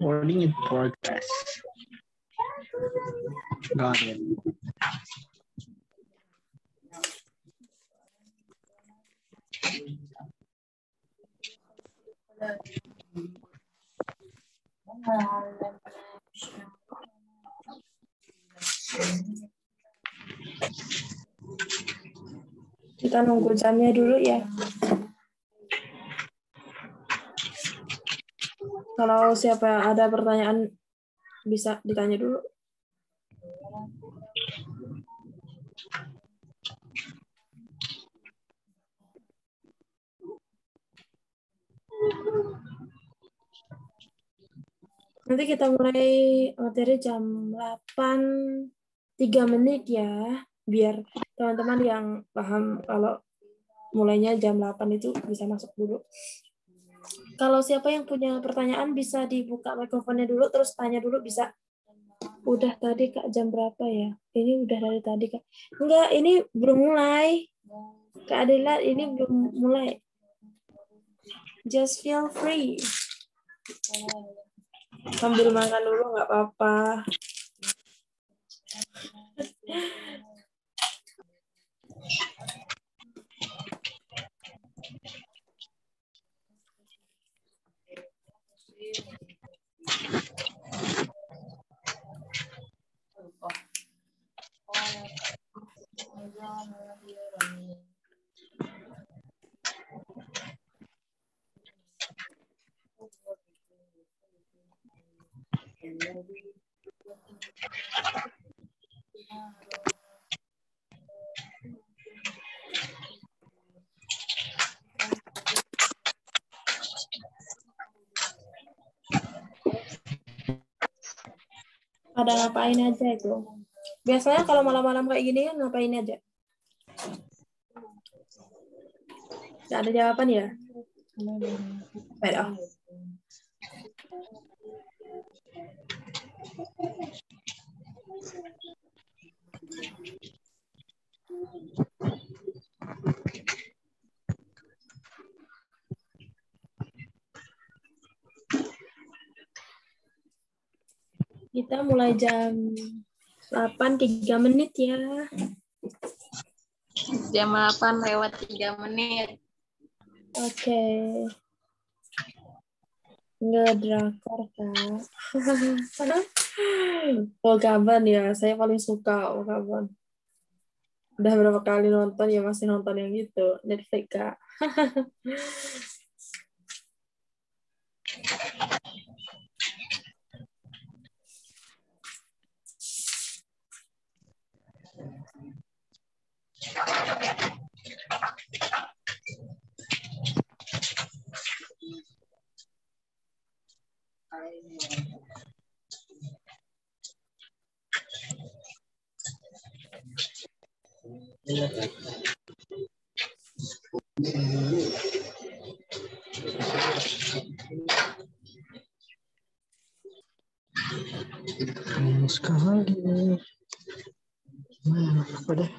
Recording in progress. Got it. Kita nunggu jamnya dulu ya. Kalau siapa ada pertanyaan bisa ditanya dulu. Nanti kita mulai materi jam 8.03 ya, biar teman-teman yang paham kalau mulainya jam 8 itu bisa masuk dulu. Kalau siapa yang punya pertanyaan bisa dibuka mikrofonnya dulu, terus tanya dulu bisa. Udah tadi Kak jam berapa ya? Ini udah dari tadi Kak. Enggak, ini belum mulai. Kak Adela, ini belum mulai. Just feel free. Sambil makan dulu nggak apa-apa. Pada ngapain aja itu? Biasanya kalau malam-malam kayak gini kan ngapain aja? Nggak ada jawaban ya? Baik. Kita mulai jam 8.03 ya. Jam 8:03. Oke. Ngedrakor, Kak. Wakaban ya, saya paling suka Wakaban. Udah berapa kali nonton ya masih nonton yang gitu. Netflix, Kak. Sekali. Apa deh?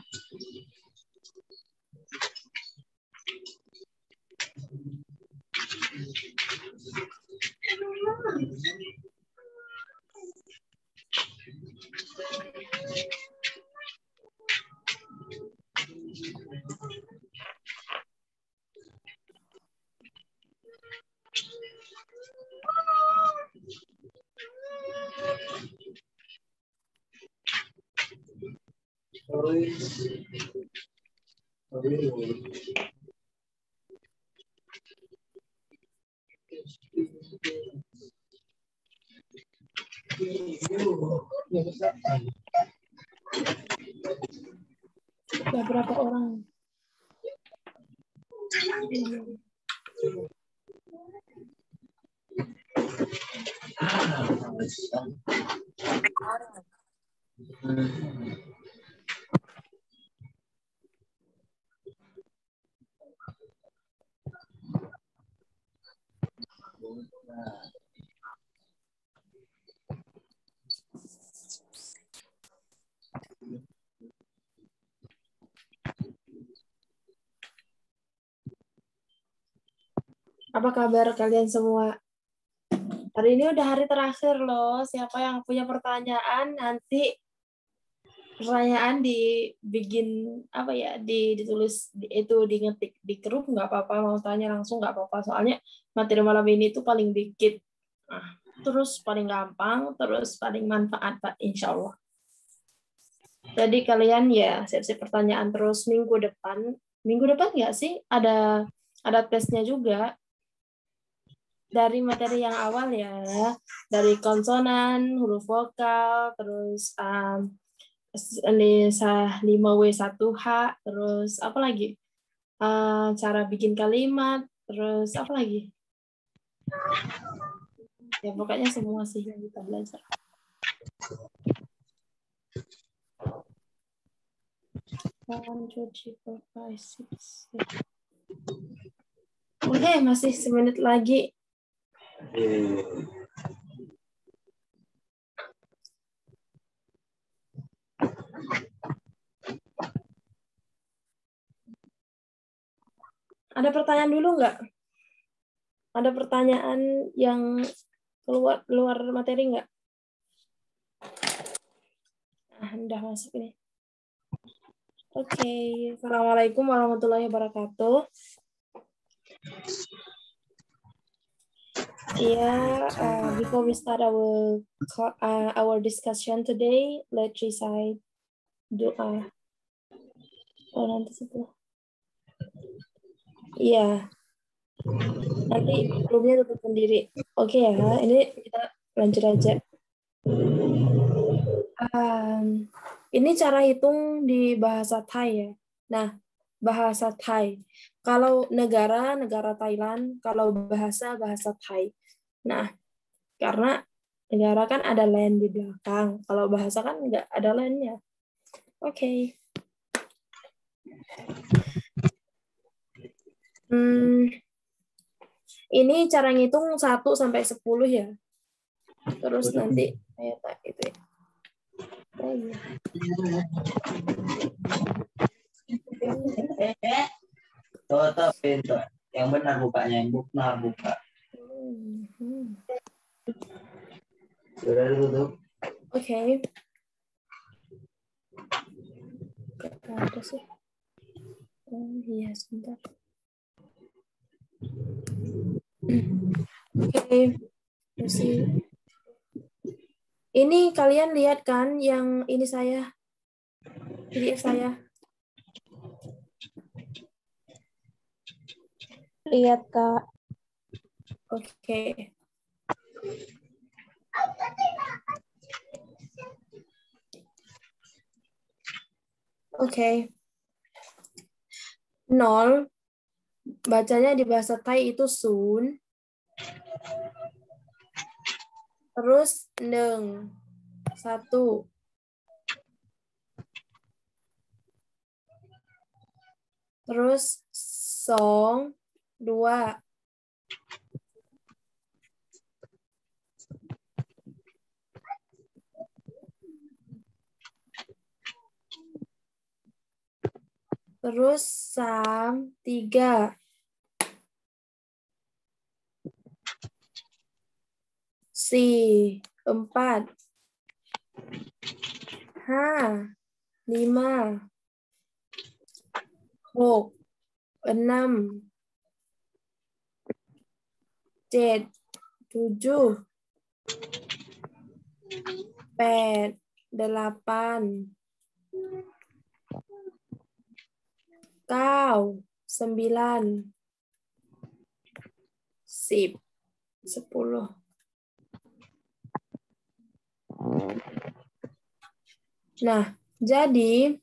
Ada berapa orang? Apa kabar kalian semua? Hari ini udah hari terakhir loh. Siapa yang punya pertanyaan nanti pertanyaan dibikin apa ya, ditulis itu, dingetik di grup nggak apa-apa, mau tanya langsung nggak apa-apa, soalnya materi malam ini itu paling dikit, terus paling gampang, terus paling manfaat Pak, insya Allah. Jadi kalian ya siap-siap pertanyaan terus. Minggu depan nggak sih ada tesnya juga dari materi yang awal ya, dari konsonan, huruf vokal, terus 5W1H, terus apa lagi? Cara bikin kalimat, terus apa lagi? Ya pokoknya semua sih yang kita belajar. Oke, masih 1 menit lagi. Ada pertanyaan dulu nggak? Ada pertanyaan yang keluar materi nggak? Udah masuk ini. Oke. Assalamualaikum warahmatullahi wabarakatuh. Before we start our discussion today, let's recite doa. Nanti setelah. Iya. Nanti grupnya tutup sendiri. Oke ya, ini kita lanjut aja. Ini cara hitung di bahasa Thai ya. Nah, bahasa Thai. Kalau negara Thailand, kalau bahasa Thai. Nah, karena negara kan ada land di belakang. Kalau bahasa kan nggak ada landnya. Oke. Ini cara ngitung 1 sampai 10 ya. Terus nanti kayak itu ya. Tutup pintu. Yang benar bukanya, yang benar buka. Sudah ditutup. Oke. Gak ada sih. Iya, sebentar. Oke. Ini kalian lihat kan yang ini saya, PDF saya? Lihat, Kak. Oke. Oke. 0 bacanya di bahasa Thai itu sun. Terus 1. Terus 2. Terus 3. Si 4. 5. 6. 7. 8. 9. 10. Nah, jadi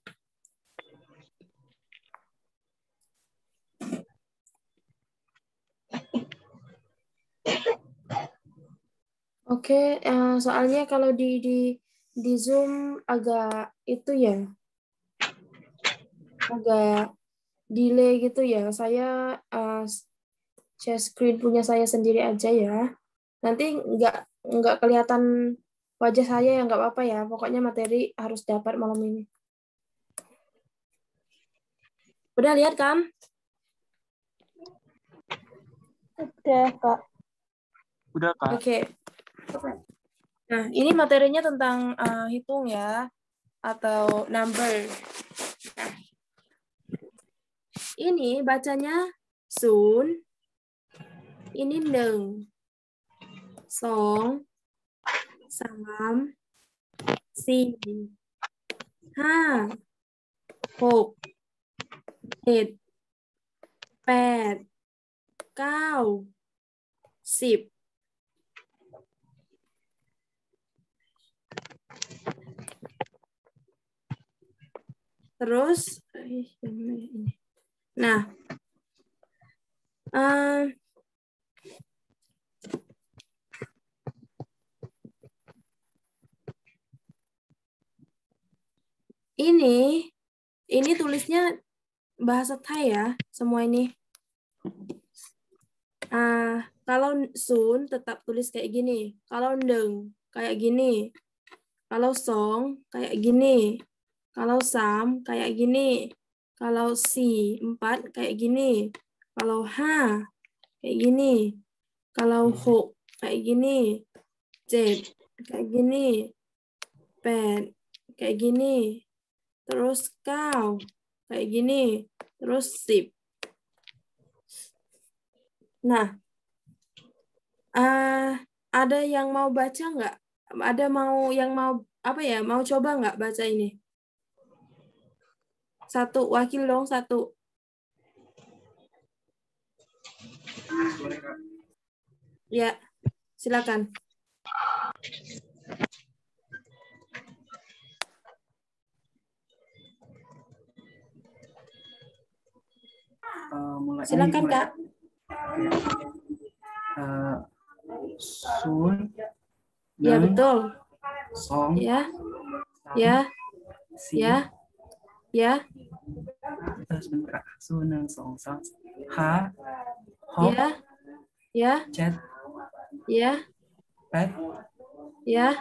soalnya kalau di Zoom agak itu ya, agak delay gitu ya. Saya share screen punya saya sendiri aja ya. Nanti nggak kelihatan wajah saya ya, nggak apa-apa ya. Pokoknya materi harus dapat malam ini. Udah lihat kan? Udah, Kak. Udah, Kak. Oke. Nah, ini materinya tentang hitung ya, atau number. Nah, ini bacanya sun, ini neng, song, sam, si, ha, hok, 7, 8, 9, 10. Terus, nah, ini tulisnya bahasa Thai ya, semua ini. Kalau sun tetap tulis kayak gini, kalau neng kayak gini, kalau song kayak gini, kalau sam kayak gini, kalau si 4 kayak gini, kalau ha kayak gini, kalau ho kayak gini, jet kayak gini, pen kayak gini, terus kau kayak gini, terus sip. Nah, ada yang mau baca nggak? Ada yang mau coba nggak baca ini? Satu, wakil dong, satu. Ya, silakan. Silakan, Kak. Sun. Ya, betul. Song. Ya. Ya. Si. Ya. Ya. Sebentar. Sun, song, sam. Ha. Hok. Ya. Ya. Jet. Ya. Pet. Ya.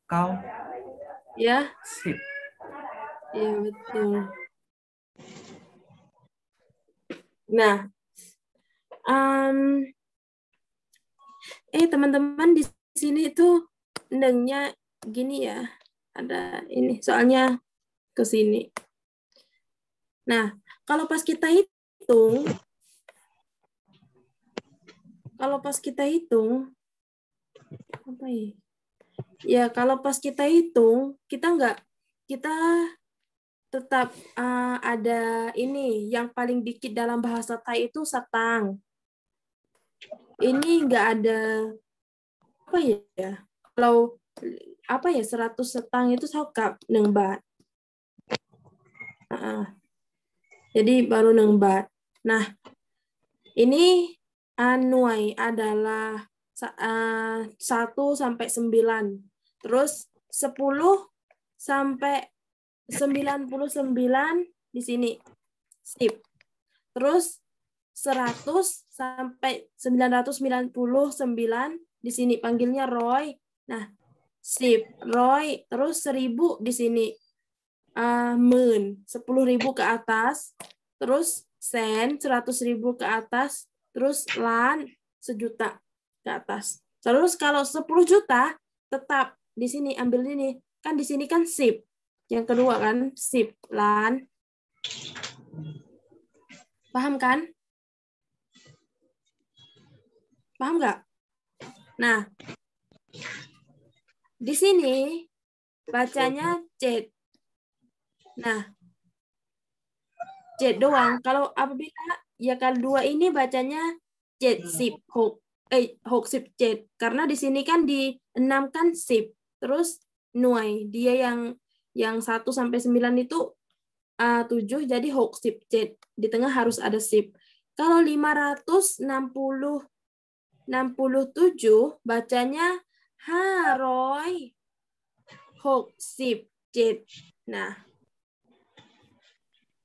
Kau. Ya. Sip. Ya, betul. Nah, teman-teman di sini tuh nengnya gini ya. Ada ini, soalnya ke sini. Nah, kalau pas kita hitung, apa ya? Ya, kalau pas kita hitung, kita tetap ada ini, yang paling dikit dalam bahasa Thai itu satang. Ini nggak ada, apa ya? Kalau 100 setang itu sakap neng bat. Jadi baru neng bat. Nah, ini anuai adalah 1 sampai 9. Terus 10 sampai 99 di sini. Sip. Terus 100 sampai 999 di sini, panggilnya Roy. Nah, sip, Roy. Terus 1000 di sini. 1000, 10.000 ke atas. Terus sen 100.000 ke atas. Terus lan 1.000.000 ke atas. Terus kalau 10 juta tetap di sini, ambil ini. Kan di sini kan sip. Yang kedua kan sip, lan. Paham kan? Paham nggak? Nah, di sini bacanya jet. Nah, jet doang. Kalau apabila ya kalau 2 ini bacanya jet sip hok sip jet. Karena di sini kan di 6 kan sip. Terus nuai, dia yang 1 sampai 9 itu 7, jadi hok sip jet. Di tengah harus ada sip. Kalau 567 bacanya haroy hok sip jet. Nah,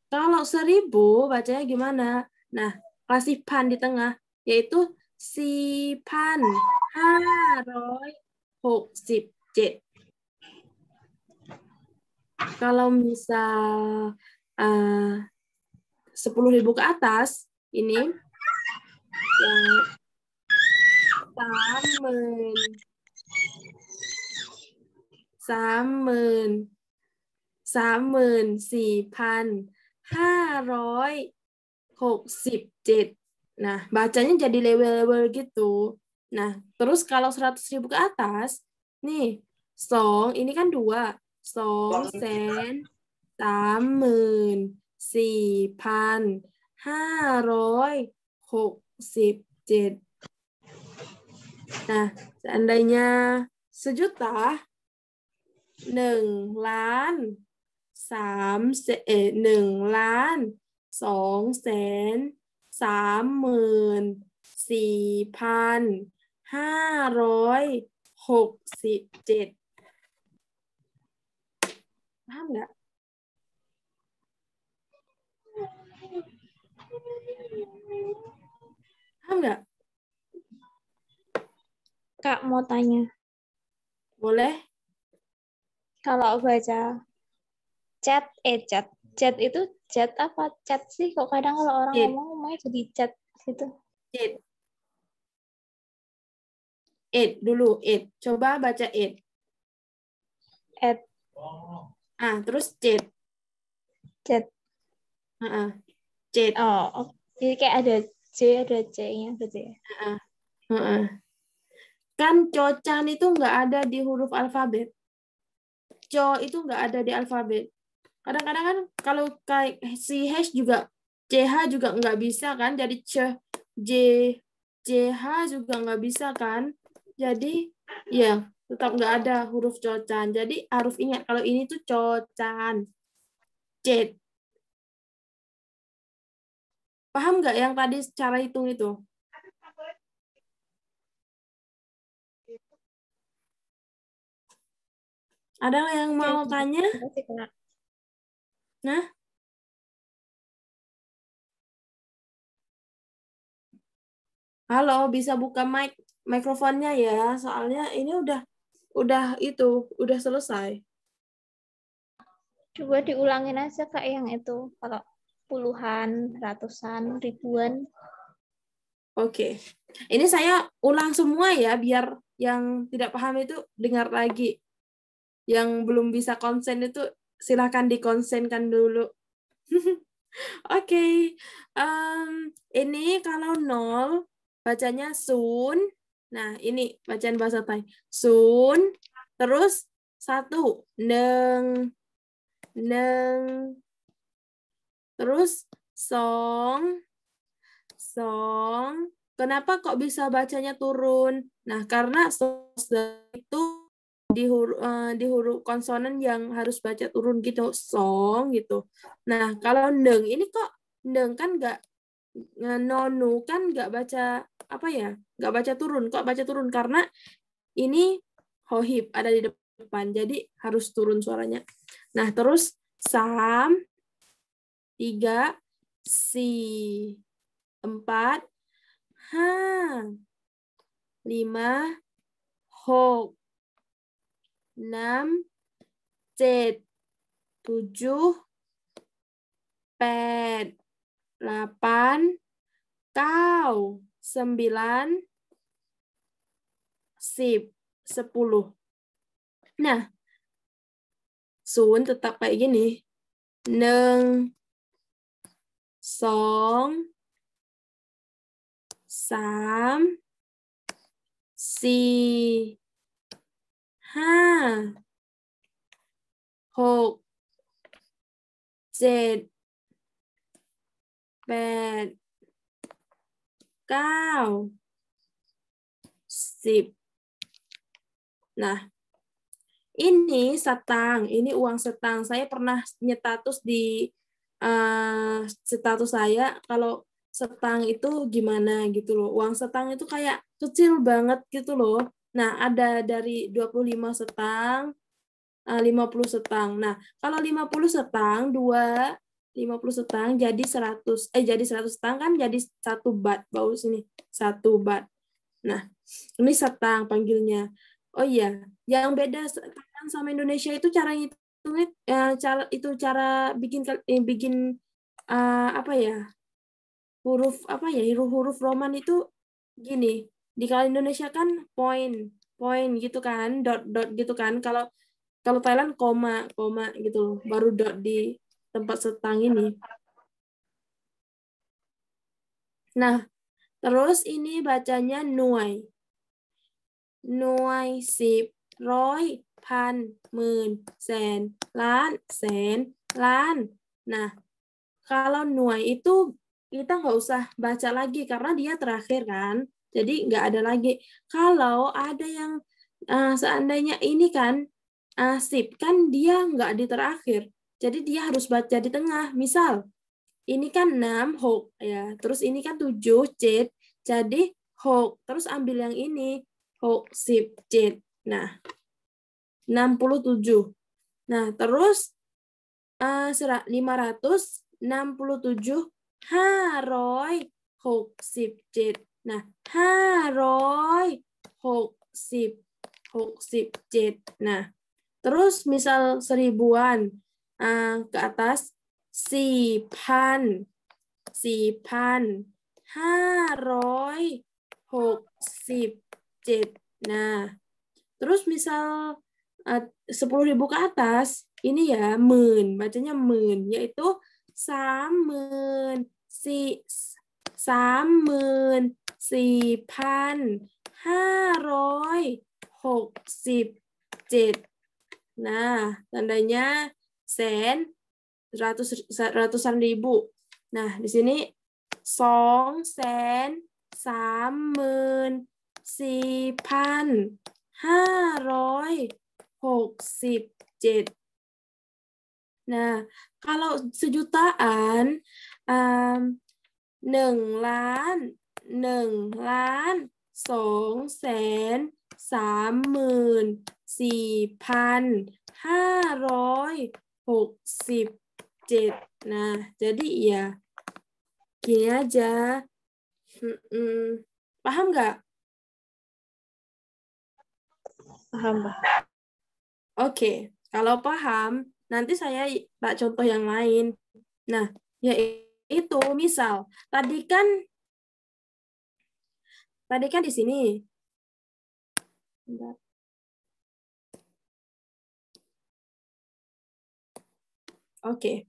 kalau 1000 bacanya gimana? Nah, kasih pan di tengah, yaitu si pan haroy hok sip jet. Kalau misal 10.000 ke atas, ini yang $34,567. Nah, bacanya jadi level-level gitu. Nah, terus kalau 100.000 ke atas, nih, song, ini kan 2. Song, sen, 34,567. Nah, seandainya sejuta, 1,234,567. Paham nggak? Paham nggak? Kak mau tanya, Boleh? kalau baca chat itu chat apa chat sih? Kok kadang kalau orang It. ngomongnya jadi chat gitu. It dulu, it. Coba baca it. At Terus chat. chat. Chat. Oh, jadi kayak ada C-nya gitu ya. Kan cocan itu nggak ada di huruf alfabet. Co itu nggak ada di alfabet. Kadang-kadang kan kalau kayak si hash juga, CH juga nggak bisa kan, jadi CH juga nggak bisa kan. Jadi ya tetap nggak ada huruf cocan. Jadi harus ingat kalau ini tuh cocan. Cet. Paham nggak yang tadi cara hitung itu? Ada yang mau tanya? Nah? Halo, bisa buka mikrofonnya ya, soalnya ini udah selesai. Coba diulangin aja Kak yang itu, kalau puluhan, ratusan, ribuan. Oke. Ini saya ulang semua ya, biar yang tidak paham itu dengar lagi. Yang belum bisa konsen itu silakan dikonsenkan dulu. Oke. Ini kalau 0 bacanya sun. Nah, ini bacaan bahasa Thai. Sun, terus 1, neng, terus song. Kenapa kok bisa bacanya turun? Nah, karena itu di huruf konsonan yang harus baca turun gitu, song gitu. Nah, kalau neng ini kok neng kan nggak nonu kan nggak baca apa ya? Nggak baca turun. Kok baca turun? Karena ini hohib ada di depan, jadi harus turun suaranya. Nah, terus sam 3 si 4 5 6 7 7 8 8 9 9 10 10. Nah, sun tetap kayak gini. Neng, song, sam, si, ha, 6 7 8 9 10. Nah, ini setang, ini uang setang. Saya pernah nyetatus di status saya kalau setang itu gimana gitu loh. Uang setang itu kayak kecil banget gitu loh. Nah, ada dari 25 setang, 50 setang. Nah, kalau 50 setang, 50 setang jadi 100. Jadi 100 setang kan jadi 1 bat. Bau sini, 1 bat. Nah, ini setang panggilnya. Oh iya, yang beda Thailand sama Indonesia itu cara ngitungnya, cara bikin apa ya? huruf apa ya, huruf Roman itu gini. Di kalau Indonesia kan point gitu kan, dot gitu kan. Kalau Thailand koma gitu, baru dot di tempat setang ini. Nah, terus ini bacanya nuai. Nuai 10 100 1,000 10,000 แสน ล้าน แสน ล้าน. Nah, kalau nuai itu kita nggak usah baca lagi karena dia terakhir kan. Jadi nggak ada lagi. Kalau ada yang seandainya ini kan sip kan dia nggak di terakhir. Jadi dia harus baca di tengah. Misal ini kan 6 6 ya. Terus ini kan 7 7. Jadi 6. Terus ambil yang ini 6 10 7. Nah, 67. Nah, terus 567 567. Nah, 567. Nah, terus misal 1000-an ke atas 4,000 4,567. Nah, terus misal 10.000 ke atas, ini ya men, bacanya men, yaitu 34,567. Nah, tandanya sen, ratusan ribu. Nah, di sini 234,567. Nah, kalau sejutaan 1,000,000 1,234,567. Nah, jadi ya gini aja. Paham nggak? Paham, Pak. Oke, kalau paham, nanti saya tak contoh yang lain. Nah, yaitu misal tadi kan di sini. Bentar. Oke.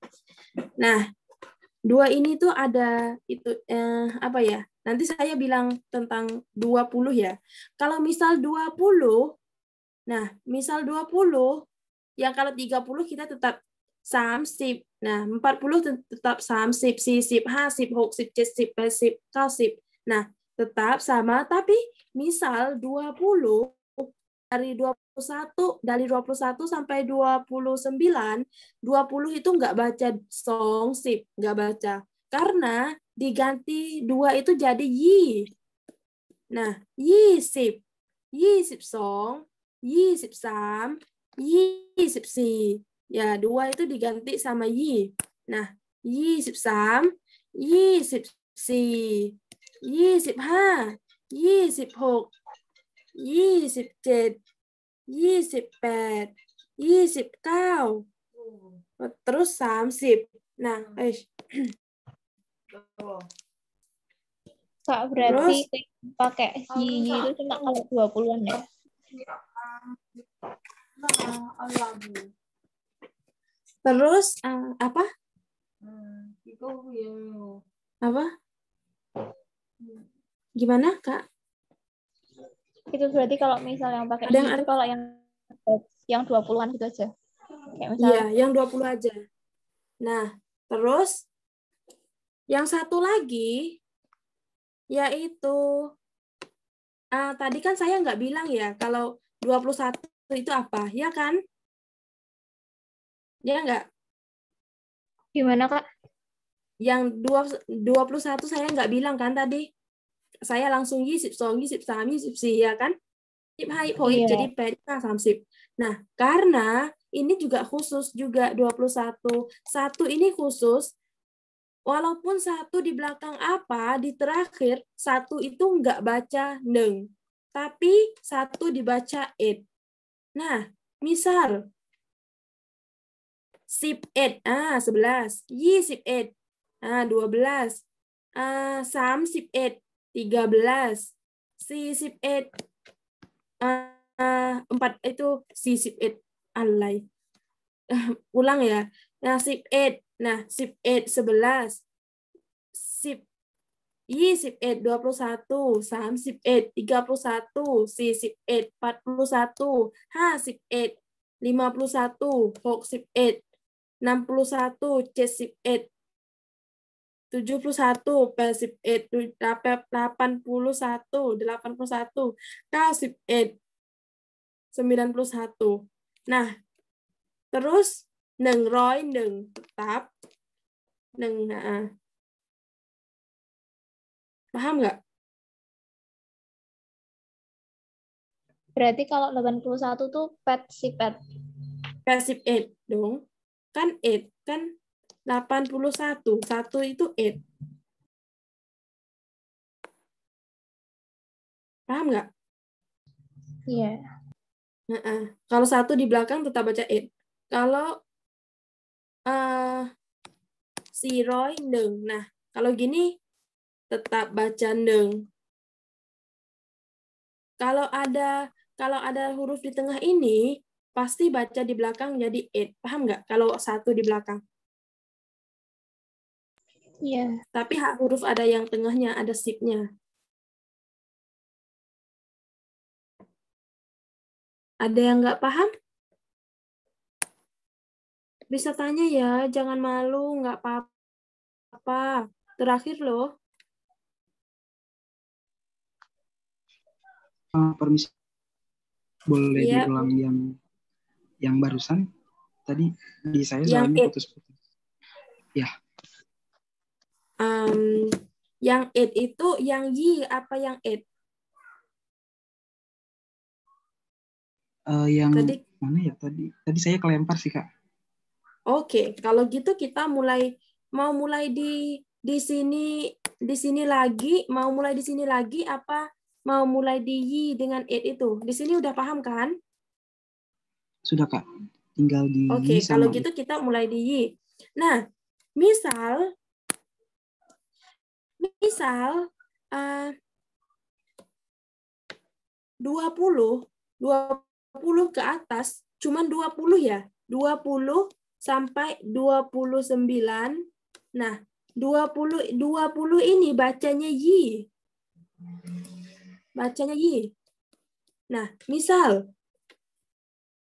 Nah, 2 ini tuh ada itu apa ya? Nanti saya bilang tentang 20 ya. Kalau misal 20, nah, misal 20, yang kalau 30 kita tetap 30. Nah, 40 tetap 30, 40, 50, 60, 70, 80, 90. Nah, tetap sama, tapi misal 20 dari 21 sampai 29, 20 itu nggak baca song sip, nggak baca. Karena diganti 2 itu jadi yi. Nah, yi sip song, 23, 24. Ya, 2 itu diganti sama yi. Nah, 23, 24, 25, 26, 27, 28, 29, terus 30. Nah, Kak, berarti pakai yi itu cuma kalau 20-an ya? Terus apa? Apa? Gimana, Kak? Itu berarti kalau misal yang pakai yi itu kalau yang 20-an gitu aja. Kayak misal, iya, yang 20 aja. Nah, terus yang satu lagi yaitu tadi kan saya nggak bilang ya kalau 21 itu apa, ya kan? Ya nggak? gimana, Kak? Yang 21 saya nggak bilang kan tadi. Saya langsung 22, 23, 24, ya kan? 22, Iya. jadi P-nya 30. Nah, karena ini juga khusus juga 21. Satu ini khusus, walaupun satu di belakang apa, di terakhir, satu itu nggak baca neng, tapi satu dibaca it. Nah, misal, 11, 11, yi 11, 12, 31 13 41 4 itu 41 alay. Ulang ya. Nah, 11. Nah, 11 11 10 21 21 31 31 41 41 51 51 61 61 71 71 81 81 81 91 91. Nah, terus 101 tetap paham nggak? Berarti kalau 81 tuh pet si pet. Pasif 8 dong. Kan 8 kan 81. 1 itu 8. Paham nggak? Iya. Kalau 1 di belakang tetap baca 8. Kalau si Roy 1. Nah, kalau gini tetap baca 1. Kalau ada huruf di tengah ini pasti baca di belakang jadi 8. Paham nggak? Kalau 1 di belakang. Iya. Tapi huruf ada yang tengahnya, ada sipnya. Ada yang nggak paham? Bisa tanya ya, jangan malu, nggak apa-apa. Terakhir loh. Permisi, boleh Iya. diulang yang barusan? Tadi di saya Yang soalnya 8. putus-putus. Ya. Yang 8 itu yang Y apa yang 8? Yang Tadi. mana ya tadi? Tadi saya kelempar sih, Kak. Oke, kalau gitu kita mau mulai di sini lagi, mau mulai di sini lagi apa mau mulai di Y dengan 8 itu? Di sini udah paham kan? Sudah, Kak. Tinggal di Oke, Y kalau sama gitu kita mulai di Y. Nah, misal 20 ke atas, cuman 20 ya. 20 sampai 29. Nah, 20 ini bacanya Y. Bacanya Y. Nah, misal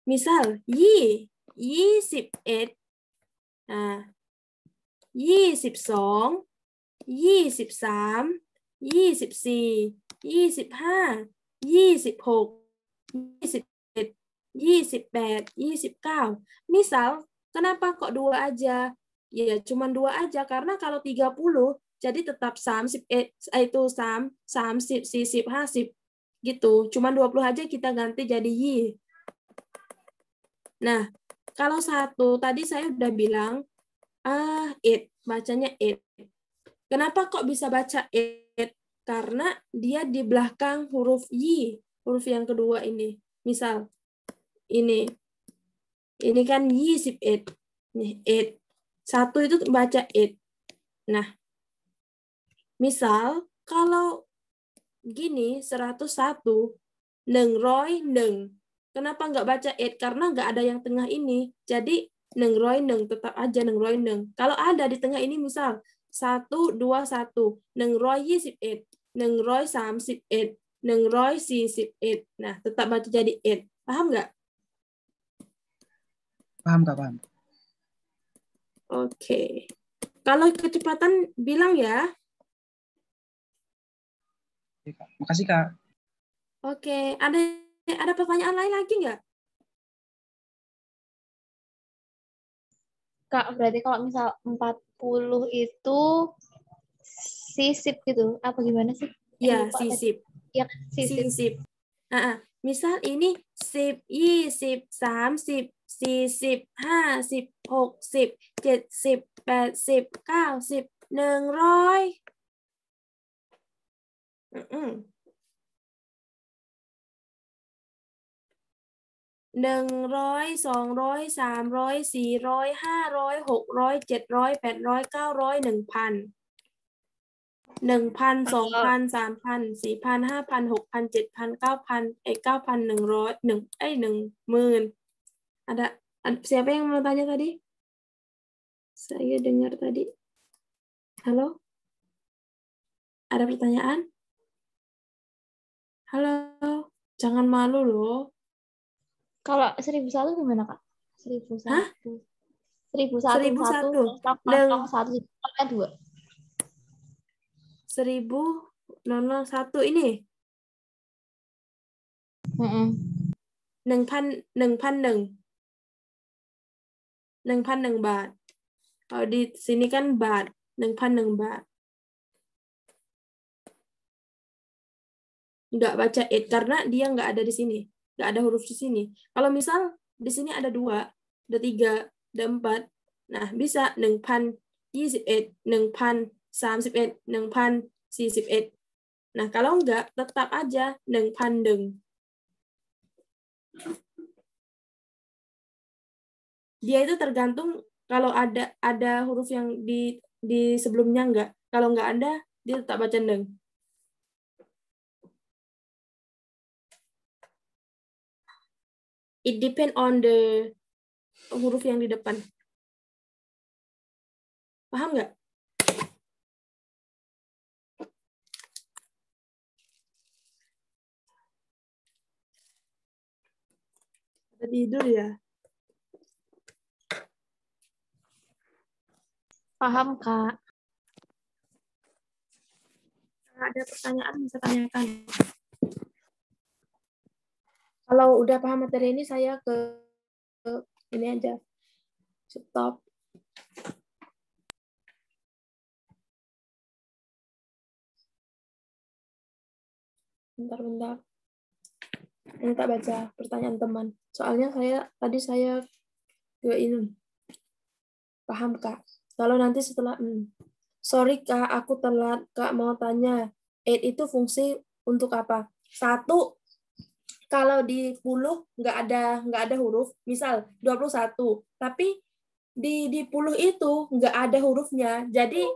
Y 21. Nah, 22 23 24 25 26 27 28 29. Misal, kenapa kok 2 aja? Ya, cuma 2 aja. Karena kalau 30, jadi tetap 30, itu 30, 40, gitu. Cuma 20 aja kita ganti jadi Y. Nah, kalau 1, tadi saya udah bilang, 8, bacanya 8. Kenapa kok bisa baca 8? Karena dia di belakang huruf Y, huruf yang kedua ini. Misal, ini kan Y sip 8. Nih, 8. 1 itu baca 8. Nah, misal kalau gini 101, 101. Kenapa nggak baca 8? Karena nggak ada yang tengah ini. Jadi 101 tetap aja 101. Kalau ada di tengah ini misal 121, 121, 138, 148. Nah, tetap baca jadi 8. Paham nggak? Paham, Kak, paham. Oke. Kalau kecepatan bilang ya. Oke, Kak. Makasih, Kak. Oke. Ada pertanyaan lain lagi nggak? Kak, berarti kalau misal 40 itu sisip gitu. Apa gimana sih? Ya, sisip. Ya, sisip. Sisip. Misal ini sip, Y, sip, 30, 40, 50, 60, 70, 80, 90, 100. 100, 200, 300, 400, 500, 600, 700, 800, 900, 1,000 1,000 2,000 3,000 4,000 5,000 6,000 7,000 9,000 9,100 1000. Siapa yang mau tanya tadi? Saya dengar tadi. Halo? Ada pertanyaan? Halo? Jangan malu loh. Kalau 1.001 gimana, Kak? 1.001. Hah? 1.001. 1.001 1001 ini? 1,001 บาท. Kalau di sini kan baht, 1,001 baht. Nggak baca it karena dia nggak ada di sini, nggak ada huruf di sini. Kalau misal di sini ada 2, ada 3, ada 4, nah bisa 1,021, 1,031, 1,041. Nah kalau nggak tetap aja 1,001. Dia itu tergantung kalau ada huruf yang di sebelumnya enggak. Kalau enggak ada, dia tetap baca neng. It depend on the huruf yang di depan. Paham nggak? Ada tidur ya? Paham, Kak. Ada pertanyaan bisa tanyakan. Kalau udah paham materi ini, saya ke ini aja. Stop. Bentar. Ini tak baca pertanyaan teman. Soalnya tadi saya ke ini. Paham, Kak? Kalau nanti setelah sorry, Kak, aku telat. Kak, mau tanya. It itu fungsi untuk apa? 1, kalau di 10 nggak ada huruf, misal 21, tapi di 10 itu nggak ada hurufnya. Jadi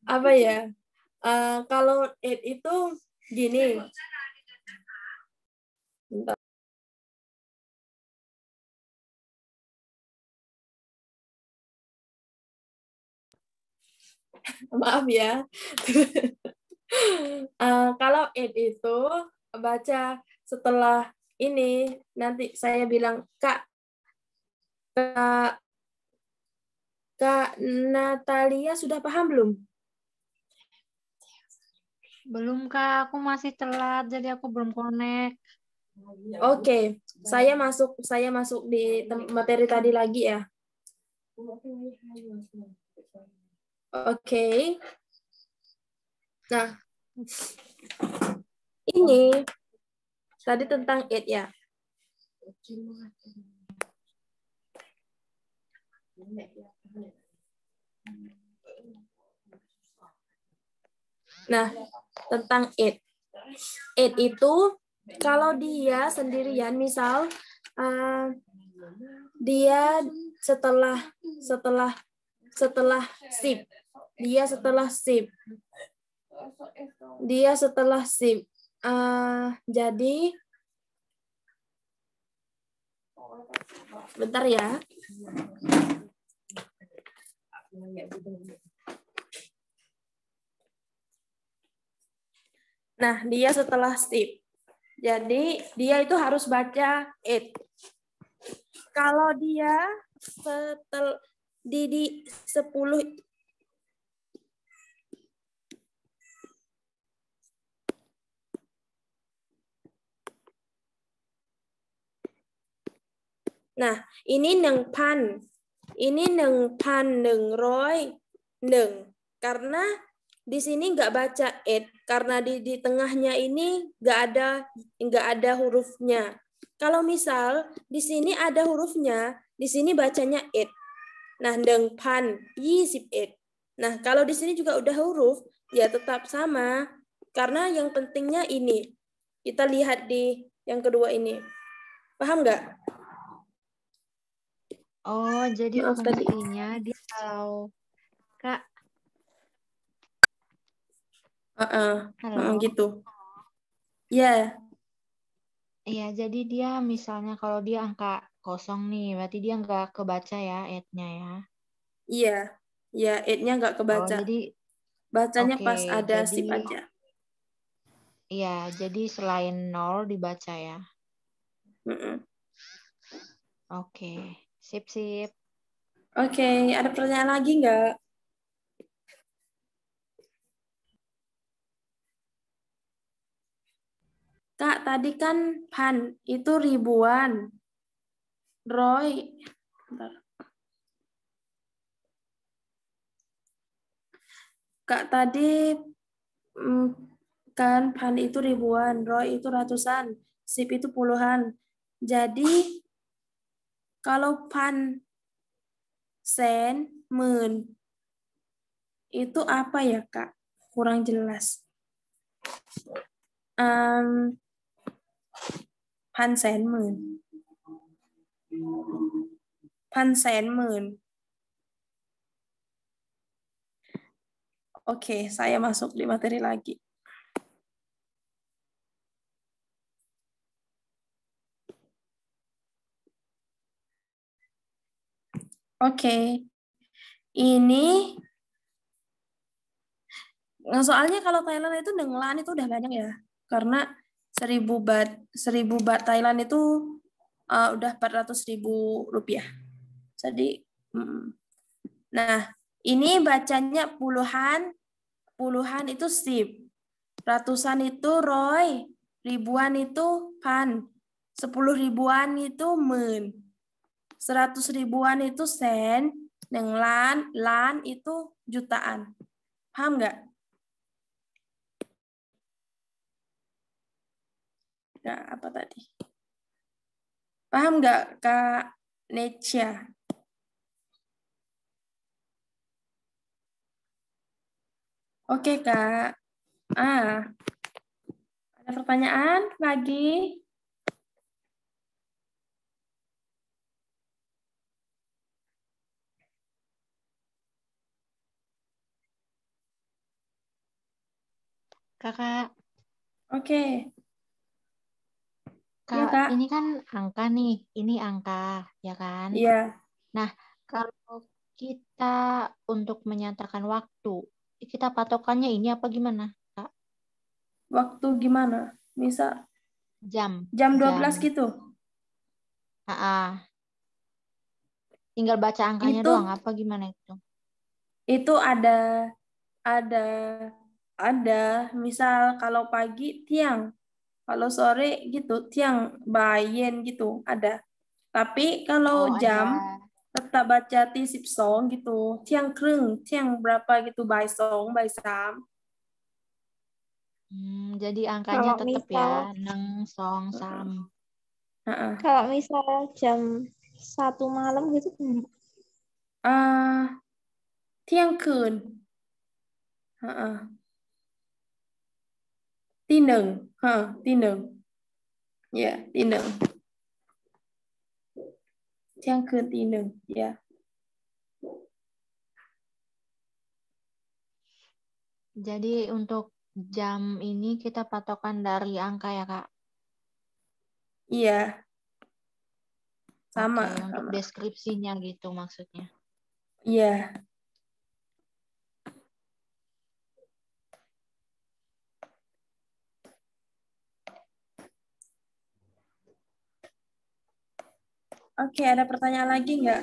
apa ya? Kalau it itu gini. Bentar. Maaf ya. Kalau it itu baca setelah ini, nanti saya bilang, Kak Natalia sudah paham belum? Belum, Kak. Aku masih telat, jadi aku belum connect. Oke, saya masuk di materi tadi lagi ya. Oke. Nah, ini tadi tentang it ya. Nah, tentang it. It itu kalau dia sendirian, misal dia setelah sip. Dia setelah sip. Jadi bentar ya. Nah, dia setelah sip. Jadi, dia itu harus baca it. Kalau dia di 10 Nah, ini 1,000. Ini 1,101. Karena di sini nggak baca it. Karena di tengahnya ini nggak ada hurufnya. Kalau misal di sini ada hurufnya, di sini bacanya it. Nah, 1,021. Nah, kalau di sini juga udah huruf, ya tetap sama. Karena yang pentingnya ini. Kita lihat di yang kedua ini. Paham nggak? Oh, jadi Maaf tadi. fungsinya dia kalau Kak, halo. Gitu. Ya, Iya, jadi dia misalnya kalau dia angka kosong nih, berarti dia nggak kebaca ya add-nya ya. iya. Ya, add-nya nggak Oh, kebaca. jadi Bacanya oke, pas ada jadi sip aja. iya, jadi selain 0 dibaca ya. Mm-mm. Oke, sip. Oke, ada pertanyaan lagi nggak? Kak, tadi kan pan itu ribuan. Roy, bentar. Kak, tadi mm, kan pan itu ribuan, Roy itu ratusan, sip itu puluhan. Jadi kalau pan sen, hมื่น, itu apa ya, Kak? Kurang jelas. Em, 100,000,000. 100,000,000. Oke, saya masuk di materi lagi. Oke, ini soalnya kalau Thailand itu dengan itu udah banyak ya, karena 1.000 baht Thailand itu udah 400.000 rupiah. Jadi, nah ini bacanya puluhan itu sip, ratusan itu roy, ribuan itu pan, 10 ribuan itu 10,000, 100 ribuan itu sen, dengan lan itu jutaan. Paham nggak? Nggak apa tadi? Paham nggak, Kak Necia? Oke, Kak. Ada pertanyaan lagi? Kakak, Oke. Ya, Kak, Kak. ini kan angka nih, ini angka, ya kan? Iya. Nah, kalau kita untuk menyatakan waktu, kita patokannya ini apa gimana, Kak? Waktu gimana? Misal Jam. jam 12 gitu. Tinggal baca angkanya Itu doang, apa gimana itu? itu ada misal kalau pagi tiang, kalau sore gitu tiang bayen gitu ada. Tapi kalau Oh, jam ada. tetap baca ti sip song gitu, tiang kรึ่ง, tiang berapa gitu, by song, by sam. Jadi angkanya Kalau tetap ya, misal neng, song, sam. Heeh. kalau misal jam 1 malam gitu gimana? Tiang kun. Heeh. Ti 1. Heeh, ti 1. Ya, ti 1. Tiang kun ti 1. Ya. Jadi untuk jam ini kita patokan dari angka ya, Kak? Iya, sama, Oke, untuk sama. deskripsinya gitu maksudnya. Iya. Oke, ada pertanyaan lagi nggak?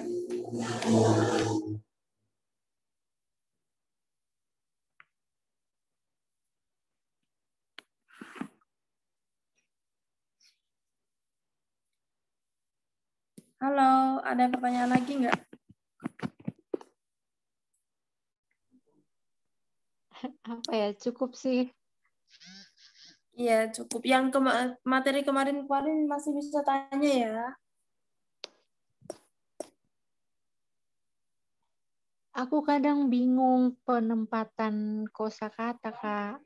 Halo, ada pertanyaan lagi nggak? Apa ya, cukup sih. Iya, cukup. Yang materi kemarin-kemarin masih bisa tanya ya. Aku kadang bingung penempatan kosakata, Kak.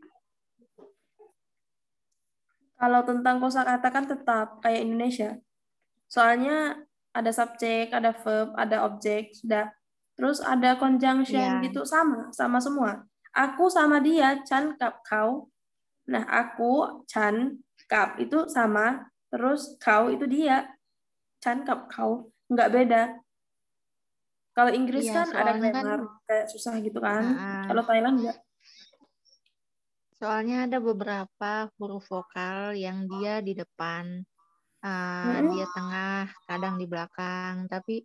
Kalau tentang kosakata kan tetap kayak Indonesia. Soalnya ada subjek, ada verb, ada objek, sudah. Terus ada conjunction Iya, gitu, sama semua. Aku sama dia, Chan, kap, kau. Nah, aku, Chan, kap itu sama. Terus kau itu dia, Chan, kap, kau. Nggak beda. Kalau Inggris iya, kan ada soalnya kan, grammar, kayak susah gitu kan. ah, Kalau Thailand enggak. soalnya ada beberapa huruf vokal yang dia di depan, dia tengah, kadang di belakang, tapi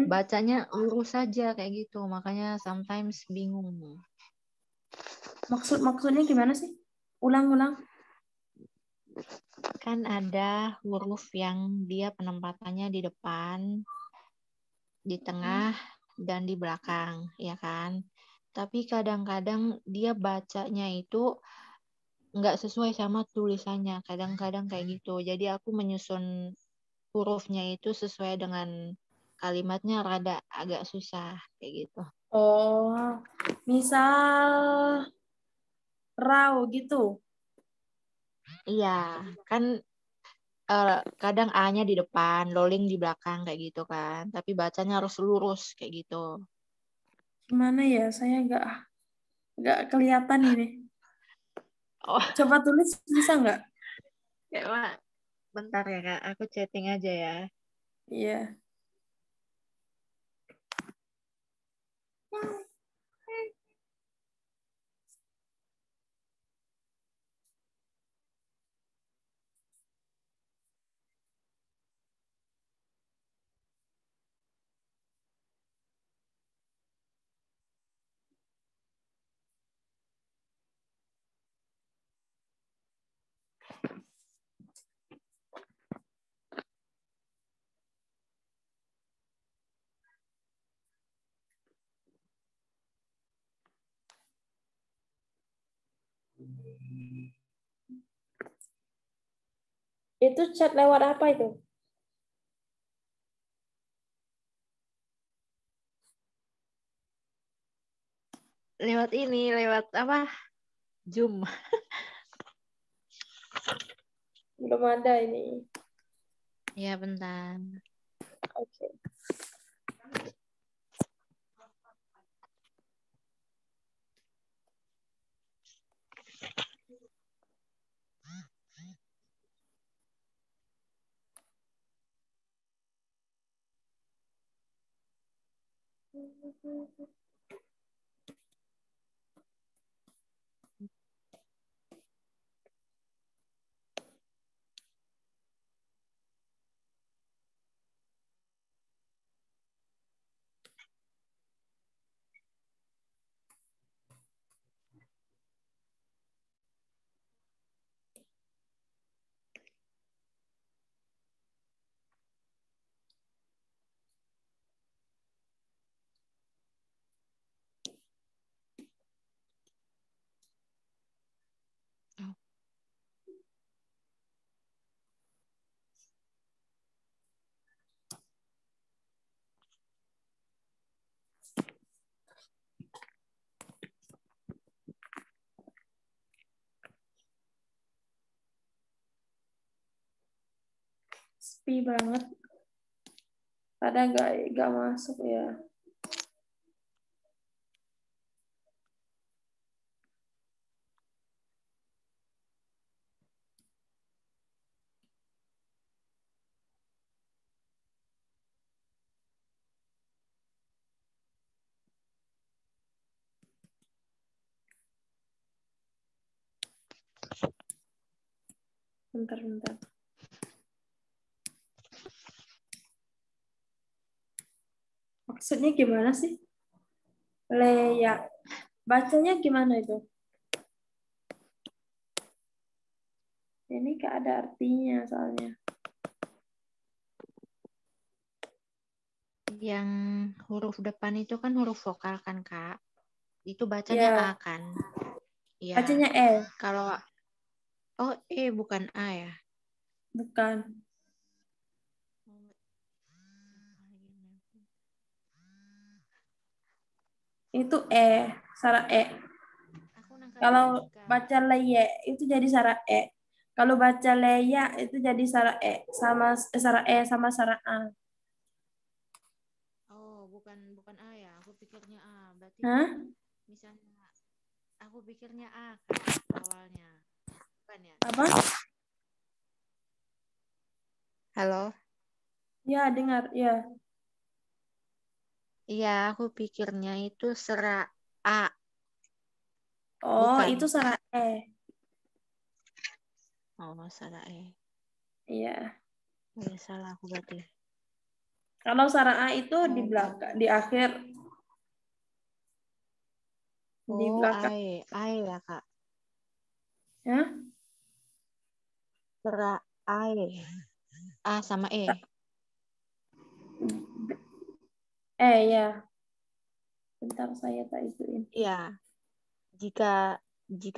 bacanya lurus saja kayak gitu, makanya sometimes bingung. Maksudnya gimana sih? Ulang-ulang. Kan ada huruf yang dia penempatannya di depan, di tengah, dan di belakang, ya kan? Tapi kadang-kadang dia bacanya itu nggak sesuai sama tulisannya. Kadang-kadang kayak gitu. Jadi aku menyusun hurufnya itu sesuai dengan kalimatnya rada agak susah kayak gitu. Oh, misal raw gitu. Iya, kan kadang A-nya di depan, loling di belakang kayak gitu kan. Tapi bacanya harus lurus kayak gitu. Gimana ya? Saya nggak kelihatan ini. Oh, Coba tulis bisa nggak? ya, Mak. Bentar ya Kak, aku chatting aja ya. Iya. Itu chat lewat apa itu? Lewat ini, lewat apa? Zoom. Belum ada ini. Ya, bentar. Oke. Sepi banget. Ada nggak masuk ya? Bentar. Maksudnya gimana sih? Leya. Bacanya gimana itu? Ini nggak ada artinya soalnya. Yang huruf depan itu kan huruf vokal kan, Kak? Itu bacanya Ya, A kan? Ya. bacanya E. Kalau bukan A ya. Bukan. Itu E. Syarat E. Aku nangkapnya Kalau I, Kak. baca leye itu jadi syarat E. Kalau baca leya itu jadi sara sama sara a. Oh, bukan A ya. Aku pikirnya A. Berarti Hah? misalnya aku pikirnya A Kak, awalnya. Bukan ya? Apa? Halo? Ya, dengar. Ya. Iya, aku pikirnya itu sera A. Oh, Bukan. itu sara e. Oh, salah E. Iya. Ya, salah aku berarti. Kalau sara a itu di belakang, di akhir. Di Oh, belakang. AE ya, Kak. Ya. Sera AE. A sama E. Ya. Bentar saya tak ituin. Iya. Jika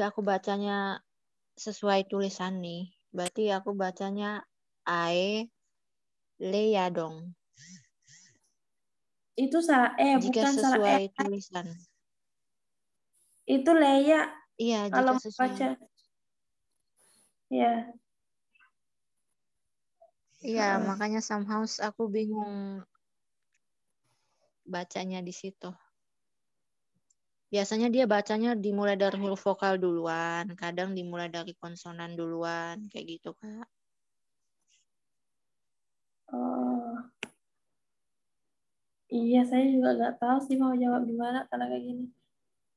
aku bacanya sesuai tulisan nih, berarti aku bacanya AE Leya dong. Itu sara e, Jika bukan sara e. sesuai tulisan. Itu leya Iya, kalau jika mau sesuai. baca. Ya. Iya, makanya somehow aku bingung bacanya di situ. Biasanya dia bacanya dimulai dari huruf vokal duluan, kadang dimulai dari konsonan duluan, kayak gitu, Kak. Oh. Iya, saya juga nggak tahu sih mau jawab gimana kalau kayak gini.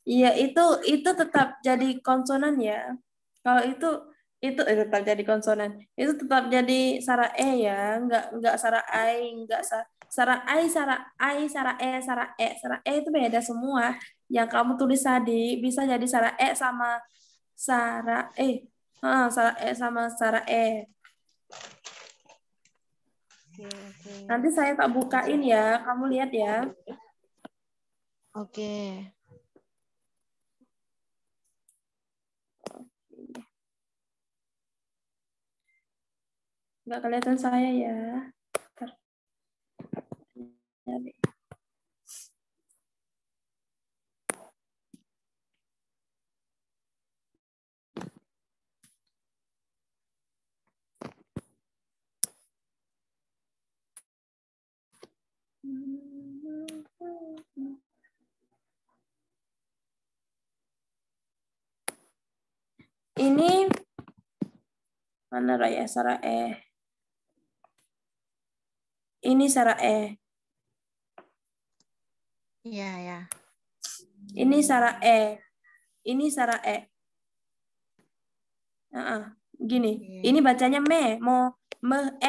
Iya, itu tetap jadi konsonan ya. Kalau itu tetap jadi konsonan. Itu tetap jadi sara e ya, nggak sara ai, nggak sara ai, sara e itu beda semua. Yang kamu tulis tadi bisa jadi sara e sama sara e. Sara e sama sara e. Oke. Nanti saya tak bukain ya, kamu lihat ya. Oke. Nggak kelihatan saya ya. Bentar. Ya, deh. Ini mana raya sara e? Ini sara e. Iya, ya. Ini sara e. Ini sara e. Gini. Oke. Ini bacanya me, mo me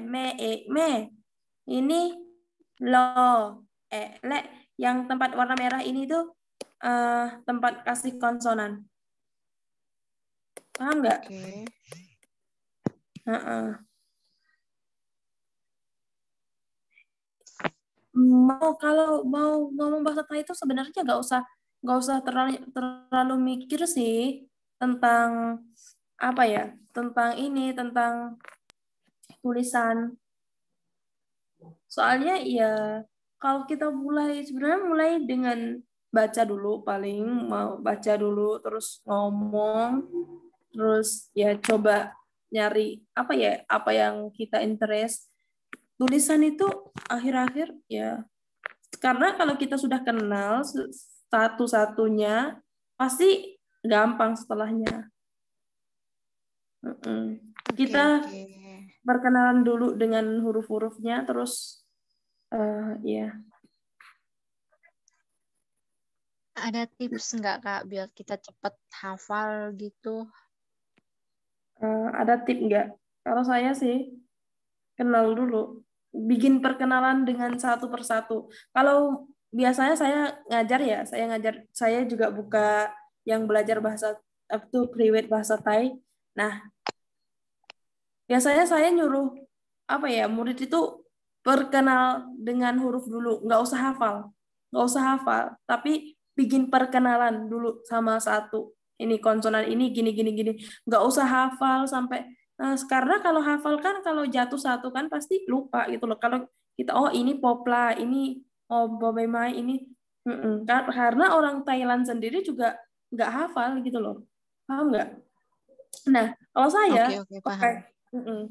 me. Ini lo le. Yang tempat warna merah ini tuh tempat kasih konsonan. Paham nggak? Oke. Kalau mau ngomong bahasa Thai itu sebenarnya nggak usah terlalu mikir sih tentang apa ya, tentang tulisan. Soalnya ya kalau kita sebenarnya mulai dengan baca dulu, paling mau baca dulu terus ngomong, terus ya coba nyari apa yang kita interest. Tulisan itu akhir-akhir ya, karena kalau kita sudah kenal satu-satunya pasti gampang setelahnya. Kita Oke. berkenalan dulu dengan huruf-hurufnya, terus ya. Ada tips nggak, Kak, biar kita cepat hafal gitu? Ada tip nggak? Kalau saya sih kenal dulu, bikin perkenalan dengan satu persatu. Kalau biasanya saya juga buka yang belajar bahasa private bahasa Thai. Nah, biasanya saya nyuruh murid itu perkenal dengan huruf dulu, nggak usah hafal, tapi bikin perkenalan dulu sama satu. Ini konsonan ini gini gini gini, nggak usah hafal sampai. Nah, karena kalau hafal kan kalau jatuh satu kan pasti lupa gitu loh. Kalau kita ini popla, ini bobemai, ini karena orang Thailand sendiri juga nggak hafal gitu loh. Paham nggak? Nah, kalau saya Oke, paham.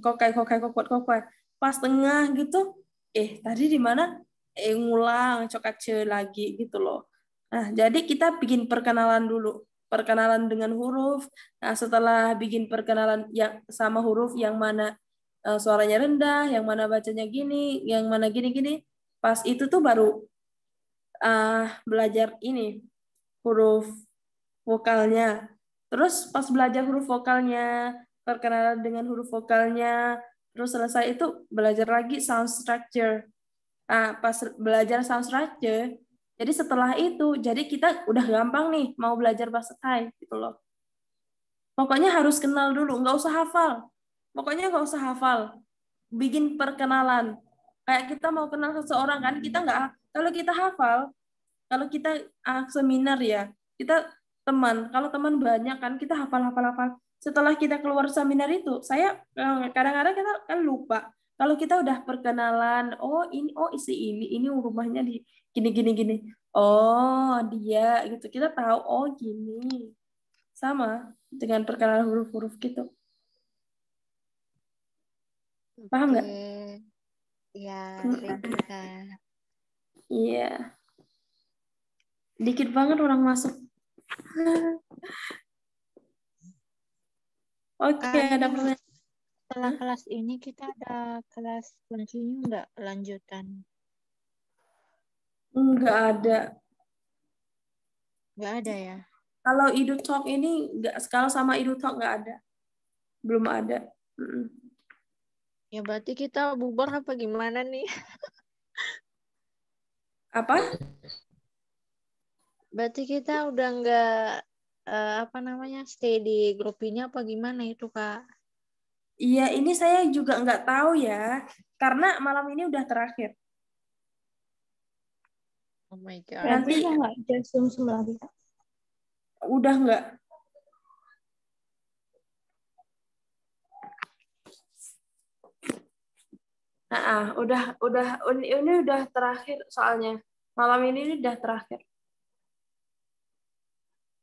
kokai, kokai. Pas tengah gitu, tadi di mana? Ngulang, cokace lagi gitu loh. Nah, jadi kita bikin perkenalan dulu. Perkenalan dengan huruf. Nah, setelah bikin perkenalan yang sama huruf, yang mana suaranya rendah, yang mana bacanya gini, yang mana gini-gini. Pas itu tuh baru belajar ini, huruf vokalnya. Terus pas belajar huruf vokalnya, perkenalan dengan huruf vokalnya, terus selesai itu belajar lagi sound structure. Pas belajar sound structure, jadi setelah itu, jadi kita udah gampang nih mau belajar bahasa Thai gitu loh. Pokoknya harus kenal dulu, nggak usah hafal. Pokoknya nggak usah hafal. Bikin perkenalan. Kayak kita mau kenal seseorang kan, kita nggak, kalau kita hafal, kalau kita seminar ya, kita teman, kalau teman banyak kan kita hafal. Setelah kita keluar seminar itu, saya kadang-kadang kita kan lupa. Kalau kita udah perkenalan, ini rumahnya di gini. Oh, dia gitu. Kita tahu, oh gini. Sama dengan perkenalan huruf-huruf gitu. Paham nggak? Ya, thank you, Kak. Iya. Dikit banget orang masuk. Oke, ada pertanyaan. Setelah kelas ini kita ada kelas continue nggak lanjutan? Nggak ada. Nggak ada ya? Kalau EduTalk ini kalau sama EduTalk nggak ada. Belum ada. Ya berarti kita bubar apa gimana nih? Apa? Berarti kita udah nggak stay di grup ini apa gimana itu, Kak? Iya, ini saya juga nggak tahu ya. Karena malam ini udah terakhir. Oh my God. Nanti nggak ada Zoom lagi, Kak? udah nggak. Ini udah terakhir soalnya. Malam ini udah terakhir.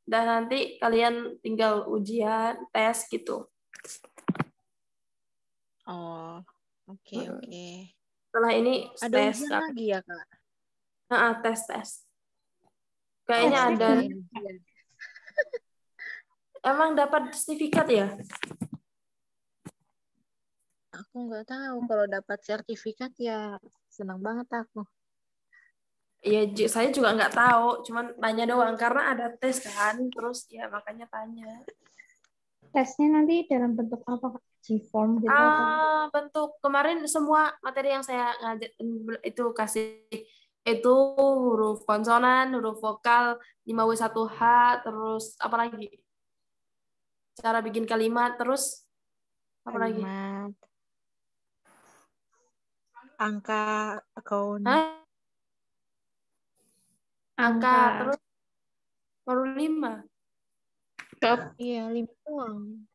Dan nanti kalian tinggal ujian, tes gitu. Oh, oke. Setelah ini Ada tes. ujian lagi ya, Kak? Tes. Kayaknya ada. Emang dapat sertifikat ya? Aku nggak tahu. Kalau dapat sertifikat ya senang banget aku. Iya, saya juga nggak tahu. Cuman tanya doang karena ada tes kan. Terus ya makanya tanya. Tesnya nanti dalam bentuk apa, Kak? G-form gitu atau? Bentuk kemarin semua materi yang saya ngajar itu kasih itu huruf konsonan, huruf vokal 5W1H, terus apa lagi? Cara bikin kalimat, terus apa lagi? Kalimat, angka, account. Angka, terus baru 5. Iya, 5 doang.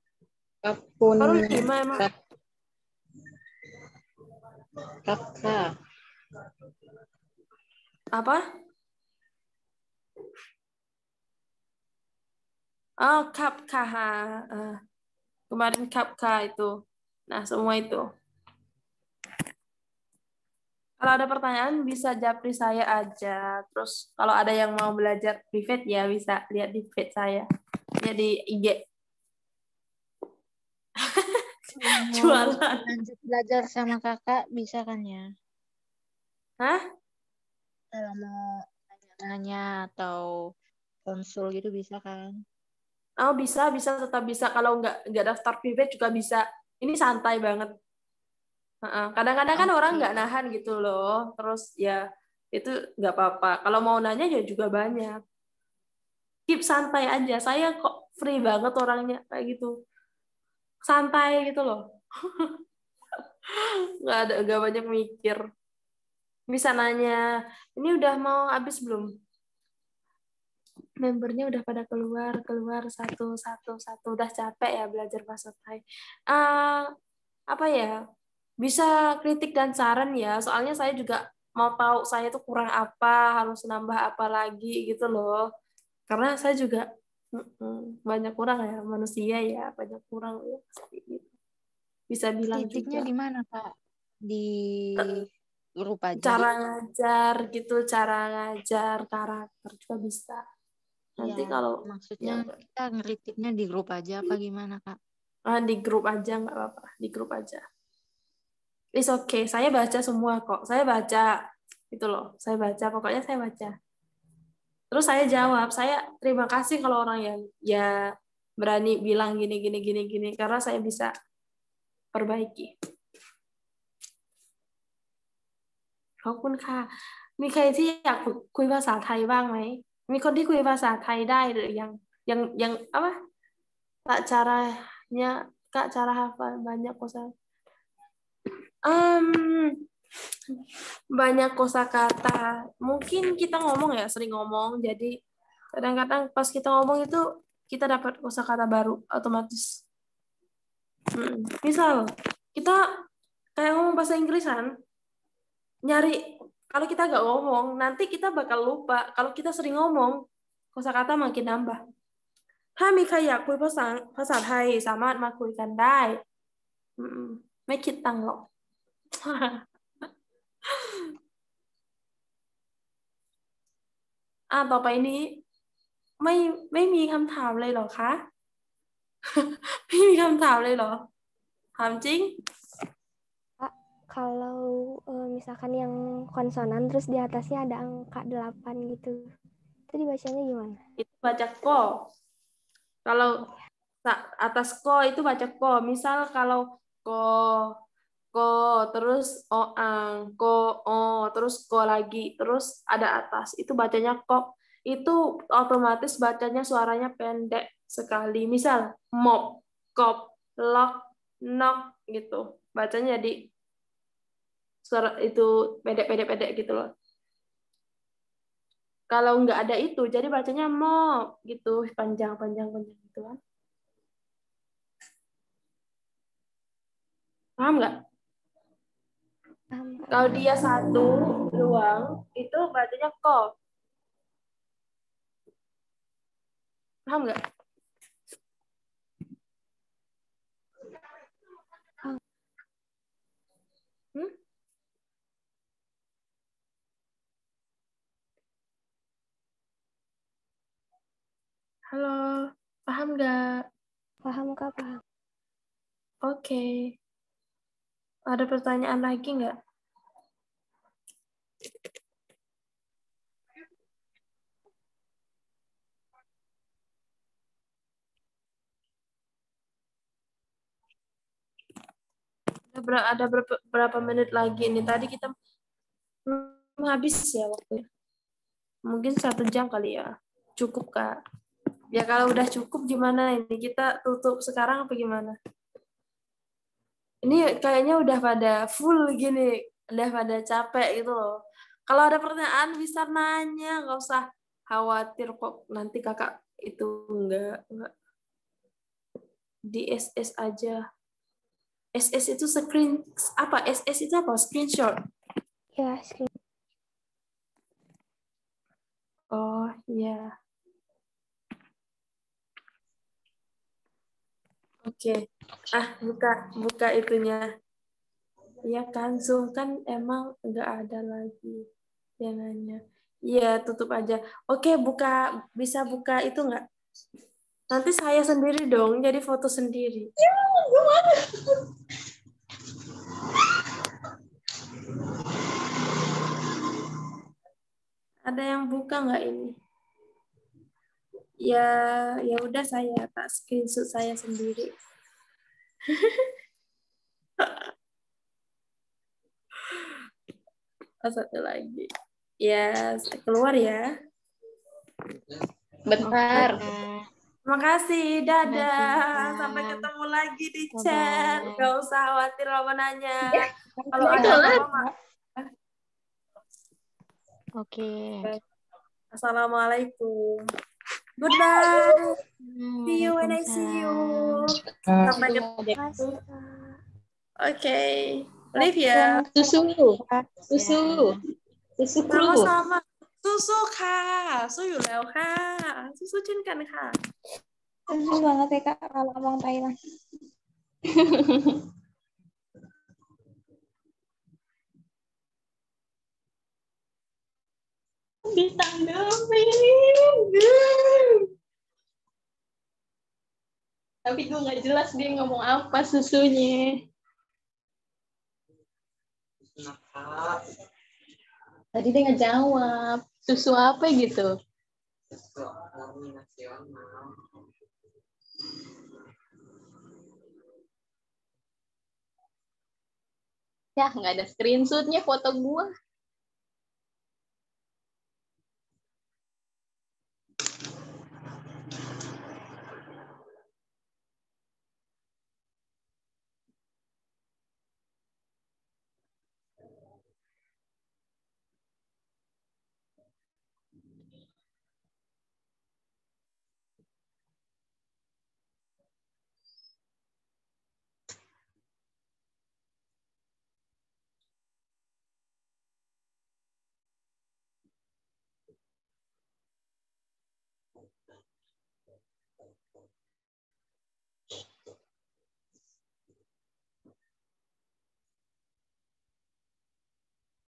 Baru 5 emang. Kapka. Apa? Oh, Kapka. Kemarin Kapka itu. Nah, semua itu. Kalau ada pertanyaan bisa japri saya aja. Terus kalau ada yang mau belajar private ya bisa lihat di feed saya. Ya di IG. Jualan. Lanjut belajar sama kakak bisa kan ya? Hah? Kalau mau nanya atau konsul gitu bisa kan? Oh, bisa tetap bisa. Kalau nggak daftar private juga bisa. Ini santai banget. Kadang-kadang kan orang nggak nahan gitu loh. Terus ya itu nggak apa-apa. Kalau mau nanya ya juga banyak. Keep santai aja. Saya kok free banget orangnya kayak gitu. Santai gitu loh. Nggak banyak mikir. Bisa nanya, ini udah mau habis belum? Membernya udah pada keluar satu. Udah capek ya belajar bahasa Thai. Apa ya? Bisa kritik dan saran ya. Soalnya saya juga mau tahu saya tuh kurang apa, harus nambah apa lagi gitu loh. Karena saya juga Banyak kurang ya manusia ya, banyak kurang ya pasti gitu. Bisa bilang Titiknya juga di mana, Kak? Di grup aja. cara ngajar gitu, cara ngajar karakter juga bisa. Nanti Iya, kalau maksudnya kita ngeritiknya di grup aja apa gimana, Kak? di grup aja nggak apa-apa, di grup aja. It's okay, saya baca semua kok. Saya baca itu loh, saya baca, pokoknya saya baca. Terus saya jawab, saya terima kasih kalau orang yang ya berani bilang gini karena saya bisa perbaiki. ขอบคุณค่ะ มีใครที่อยากฝึกคุยภาษาไทยบ้างไหม มีคนที่คุยภาษาไทยได้หรือยังapa? Tak caranya, Kak, cara hafal banyak kosa. Banyak kosakata. Mungkin kita ngomong ya, sering ngomong. Jadi kadang-kadang pas kita ngomong itu kita dapat kosakata baru otomatis. Misal kita kayak ngomong bahasa Inggrisan, nyari kalau kita nggak ngomong nanti kita bakal lupa. Kalau kita sering ngomong kosakata makin nambah. ถ้ามีใครอยากคุยภาษาไทยสามารถมาคุยกันได้ไม่คิดตังค์หรอก ต่อไปนี้ไม่มีคำถามเลยเหรอคะ ไม่มีคำถามเลยเหรอ ถามจริง Kak, kalau misalkan yang konsonan terus di atasnya ada angka 8 gitu, itu dibacanya gimana? Itu baca ko. Kalau atas ko itu baca ko. Misal kalau ko terus oang, ko o terus ko lagi, terus ada atas. Itu bacanya kok. Itu otomatis bacanya suaranya pendek sekali. Misal mop, kop, lok, nok gitu. Bacanya jadi suara itu pendek gitu loh. Kalau nggak ada itu, jadi bacanya mop gitu, panjang gitu kan. Paham nggak? Kalau dia satu doang, itu bacanya ko. Paham nggak? Halo, paham nggak? Paham, Kak, paham. Oke. Ada pertanyaan lagi nggak? Ada berapa menit lagi nih? Tadi kita habis ya waktunya. Mungkin 1 jam kali ya. Cukup, Kak. Ya kalau udah cukup gimana ini? Kita tutup sekarang apa gimana? Ini kayaknya udah pada full gini. Udah pada capek gitu loh. Kalau ada pertanyaan bisa nanya. Nggak usah khawatir kok nanti kakak itu enggak. Di SS aja. SS itu apa? SS itu apa? Screenshot. Ya, screen. Oh, iya. Oke. Buka itunya. Iya kan, Zoom kan emang nggak ada lagi yang nanya. Iya, tutup aja. Oke, bisa buka itu nggak? Nanti saya sendiri dong, jadi foto sendiri. Ya, gimana? Ada yang buka nggak ini? Ya udah saya tak screenshot saya sendiri. Satu lagi. Ya, keluar ya. Bentar. Makasih, dadah. Sampai ketemu lagi di chat. Gak usah khawatir apa nanya. Kalau ada apa-apa. Oke. Assalamualaikum. Goodbye. See you when I see you. Sampai ketemu. Oke. Live ya. Susu. Susu. Susu kru. Sama-sama. สู้ๆค่ะสู้อยู่แล้วค่ะสู้ๆเช่นกันค่ะ Susah banget ya Kak kalau ngomong Thailand. Ditanggamin. Tapi gue nggak jelas dia ngomong apa susunya. Tadi dia ngejawab susu apa gitu. Ya nggak ada screenshotnya foto gue.